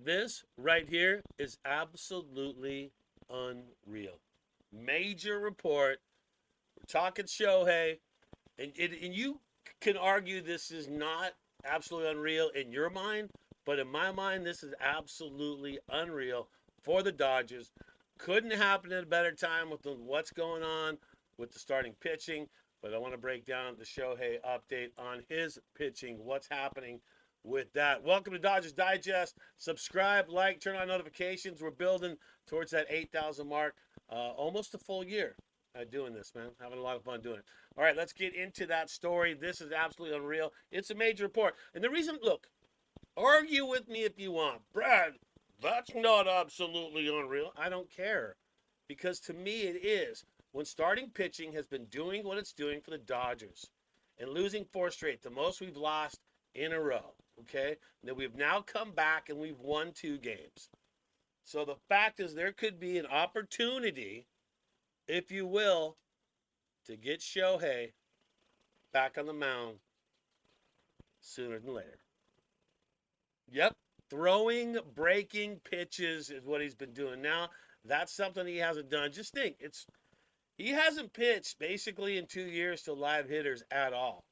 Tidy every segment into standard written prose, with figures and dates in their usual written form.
This right here is absolutely unreal. Major report. We're talking Shohei, and you can argue this is not absolutely unreal in your mind, but in my mind, this is absolutely unreal for the Dodgers. Couldn't happen at a better time with what's going on with the starting pitching. But I want to break down the Shohei update on his pitching. What's happening with that? Welcome to Dodgers Digest. Subscribe, like, turn on notifications. We're building towards that 8,000 mark. Almost a full year doing this, man. Having a lot of fun doing it. All right, let's get into that story. This is absolutely unreal. It's a major report. And the reason, look, argue with me if you want. Brad, that's not absolutely unreal. I don't care. Because to me, it is. When starting pitching has been doing what it's doing for the Dodgers and losing four straight, the most we've lost in a row, okay? That we've now come back and we've won 2 games. So the fact is, there could be an opportunity, if you will, to get Shohei back on the mound sooner than later. Yep, throwing, breaking pitches is what he's been doing. Now, that's something he hasn't done. Just think, he hasn't pitched basically in 2 years to live hitters at all.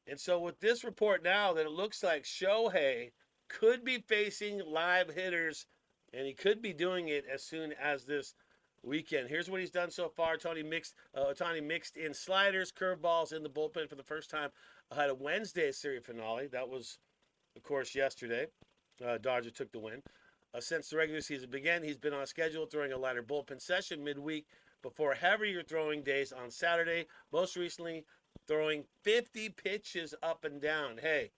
And so with this report now that it looks like Shohei could be facing live hitters, and he could be doing it as soon as this weekend. Here's what he's done so far. Otani mixed in sliders, curveballs in the bullpen for the first time. Had a Wednesday series finale. That was, of course, yesterday. Dodgers took the win. Since the regular season began, he's been on schedule throwing a lighter bullpen session midweek before heavier throwing days on Saturday. Most recently, throwing 50 pitches up and down. Hey,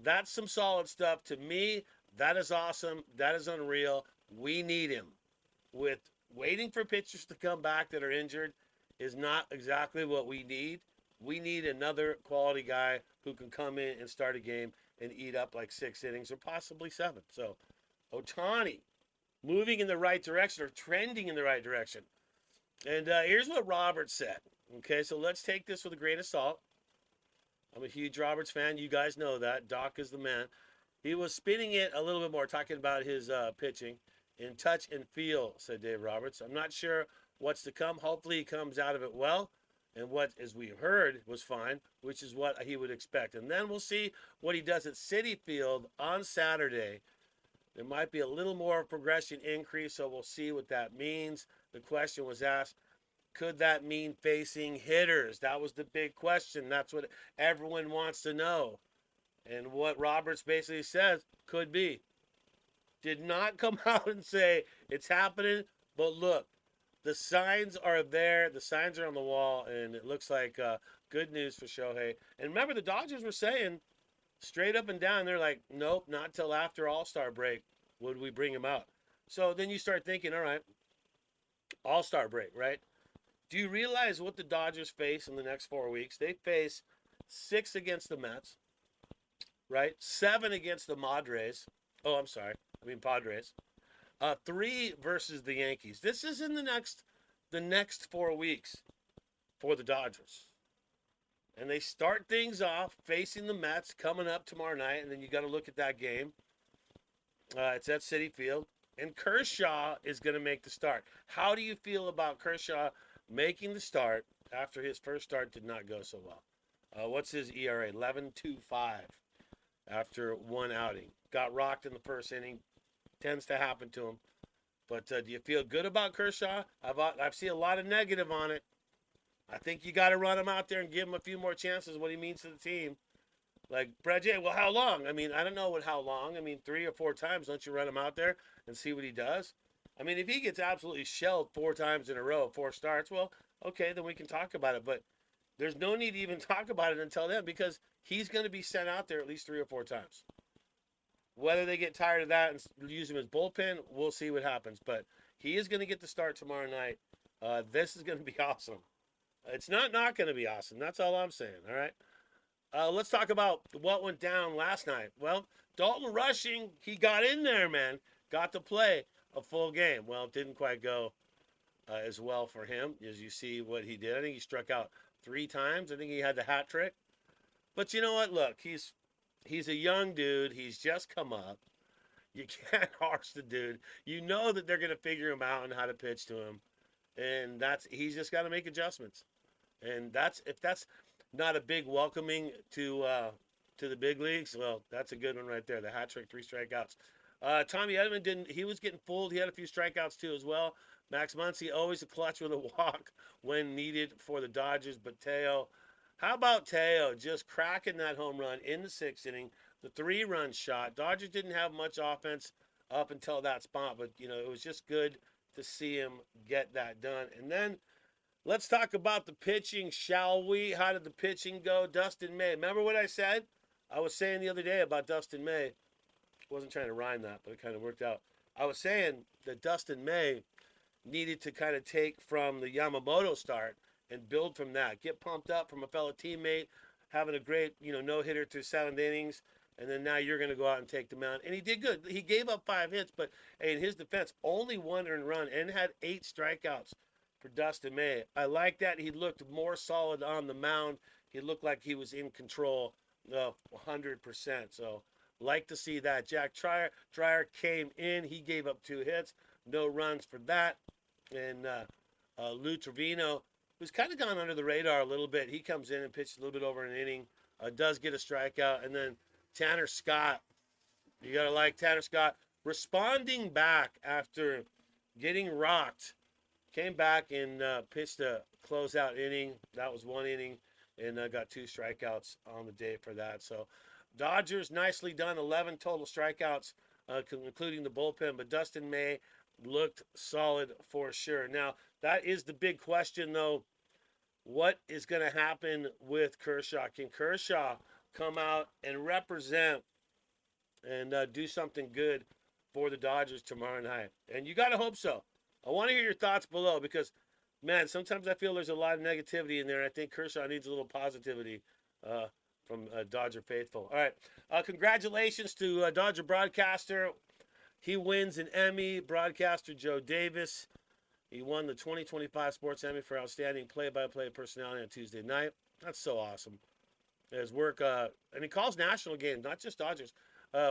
that's some solid stuff. To me, that is awesome. That is unreal. We need him. With waiting for pitchers to come back that are injured is not exactly what we need. We need another quality guy who can come in and start a game and eat up like 6 innings or possibly 7. So, Ohtani moving in the right direction or trending in the right direction. And here's what Roberts said. Okay, so let's take this with a grain of salt. I'm a huge Roberts fan. You guys know that. Doc is the man. He was spinning it a little bit more, talking about his pitching. In touch and feel, said Dave Roberts. I'm not sure what's to come. Hopefully he comes out of it well. And what, as we heard, was fine, which is what he would expect. And then we'll see what he does at Citi Field on Saturday. There might be a little more progression increase, so we'll see what that means. The question was asked, could that mean facing hitters? That was the big question. That's what everyone wants to know. And what Roberts basically says, could be. Did not come out and say it's happening, but look, the signs are there. The signs are on the wall, and it looks like good news for Shohei. And remember, the Dodgers were saying straight up and down, they're like, nope, not till after All-Star break would we bring him out. So then you start thinking, all right, All-Star break, right? Do you realize what the Dodgers face in the next 4 weeks? They face 6 against the Mets, right? 7 against the Padres. 3 versus the Yankees. This is in the next 4 weeks for the Dodgers. And they start things off facing the Mets coming up tomorrow night, and then you got to look at that game. It's at Citi Field, and Kershaw is going to make the start. How do you feel about Kershaw making the start after his first start did not go so well? What's his ERA? 11.25 after 1 outing. Got rocked in the first inning. Tends to happen to him. But do you feel good about Kershaw? I've seen a lot of negative on it. I think you got to run him out there and give him a few more chances, what he means to the team. Like, Brad J., well, how long? I mean, I don't know how long. I mean, 3 or 4 times, don't you run him out there and see what he does? I mean, if he gets absolutely shelled 4 times in a row, 4 starts, well, okay, then we can talk about it. But there's no need to even talk about it until then because he's going to be sent out there at least 3 or 4 times. Whether they get tired of that and use him as bullpen, we'll see what happens. But he is going to get the start tomorrow night. This is going to be awesome. It's not going to be awesome. That's all I'm saying, all right? Let's talk about what went down last night. Well, Dalton rushing, he got in there, man. Got to play a full game. Well, it didn't quite go as well for him as you see what he did. I think he struck out 3 times. I think he had the hat trick. But you know what? Look, he's a young dude. He's just come up. You can't harsh the dude. You know that they're going to figure him out and how to pitch to him, and he's just got to make adjustments. And if that's not a big welcoming to the big leagues, well, that's a good one right there. The hat trick, 3 strikeouts. Tommy Edman didn't. He was getting fooled. He had a few strikeouts too as well. Max Muncy always a clutch with a walk when needed for the Dodgers. But Teo, how about Teo just cracking that home run in the 6th inning, the 3-run shot. Dodgers didn't have much offense up until that spot, but it was just good to see him get that done. And then let's talk about the pitching, shall we? How did the pitching go? Dustin May. Remember what I said? I was saying the other day about Dustin May. Wasn't trying to rhyme that, but it kind of worked out. I was saying that Dustin May needed to kind of take from the Yamamoto start and build from that. Get pumped up from a fellow teammate, having a great, no-hitter through 7 innings, and then now you're going to go out and take the mound. And he did good. He gave up 5 hits, but hey, in his defense, only 1 earned run and had 8 strikeouts for Dustin May. I like that. He looked more solid on the mound. He looked like he was in control 100%. So like to see that. Jack Dreyer came in. He gave up 2 hits. No runs for that. And Lou Trevino, who's kind of gone under the radar a little bit, he comes in and pitches a little bit over an inning. Does get a strikeout. And then Tanner Scott. You got to like Tanner Scott responding back after getting rocked. Came back and pitched a closeout inning. That was 1 inning. And got 2 strikeouts on the day for that. So Dodgers, nicely done. 11 total strikeouts, including the bullpen. But Dustin May looked solid for sure. Now, that is the big question, though. What is going to happen with Kershaw? Can Kershaw come out and represent and do something good for the Dodgers tomorrow night? And you got to hope so. I want to hear your thoughts below because, man, sometimes I feel there's a lot of negativity in there. I think Kershaw needs a little positivity from Dodger faithful. All right. Congratulations to Dodger broadcaster. He wins an Emmy. Broadcaster Joe Davis. He won the 2025 Sports Emmy for Outstanding Play-by-Play Personality on Tuesday night. That's so awesome. His work, and he calls national games, not just Dodgers.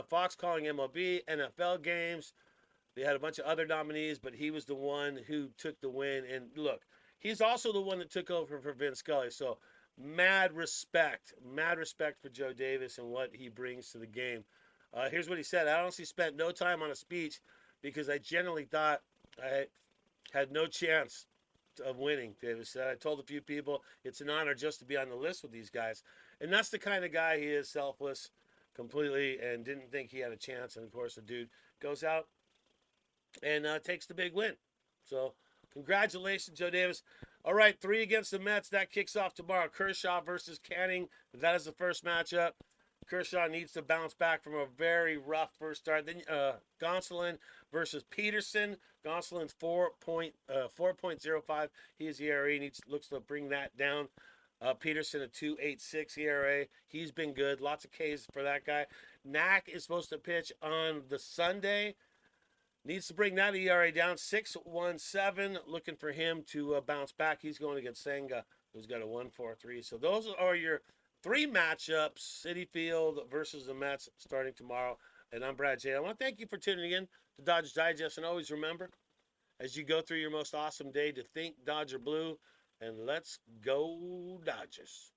Fox calling MLB, NFL games. They had a bunch of other nominees, but he was the one who took the win. And look, he's also the one that took over for Vince Scully. So mad respect for Joe Davis and what he brings to the game. Here's what he said. I honestly spent no time on a speech because I generally thought I had no chance of winning, Davis said. I told a few people it's an honor just to be on the list with these guys. And that's the kind of guy he is, selfless completely, and didn't think he had a chance. And, of course, the dude goes out and takes the big win. So congratulations, Joe Davis. All right, 3 against the Mets. That kicks off tomorrow. Kershaw versus Canning. That is the first matchup. Kershaw needs to bounce back from a very rough first start. Then Gonsolin versus Peterson. Gonsolin's 4.05. His ERA looks to bring that down. Peterson a 2.86 ERA. He's been good. Lots of Ks for that guy. Knack is supposed to pitch on the Sunday. Needs to bring that ERA down. 6.17. Looking for him to bounce back. He's going against Senga, who's got a 1.43. So those are your 3 matchups. Citi Field versus the Mets starting tomorrow. And I'm Brad J. I want to thank you for tuning in to Dodgers Digest. And always remember, as you go through your most awesome day, to think Dodger Blue. And let's go Dodgers.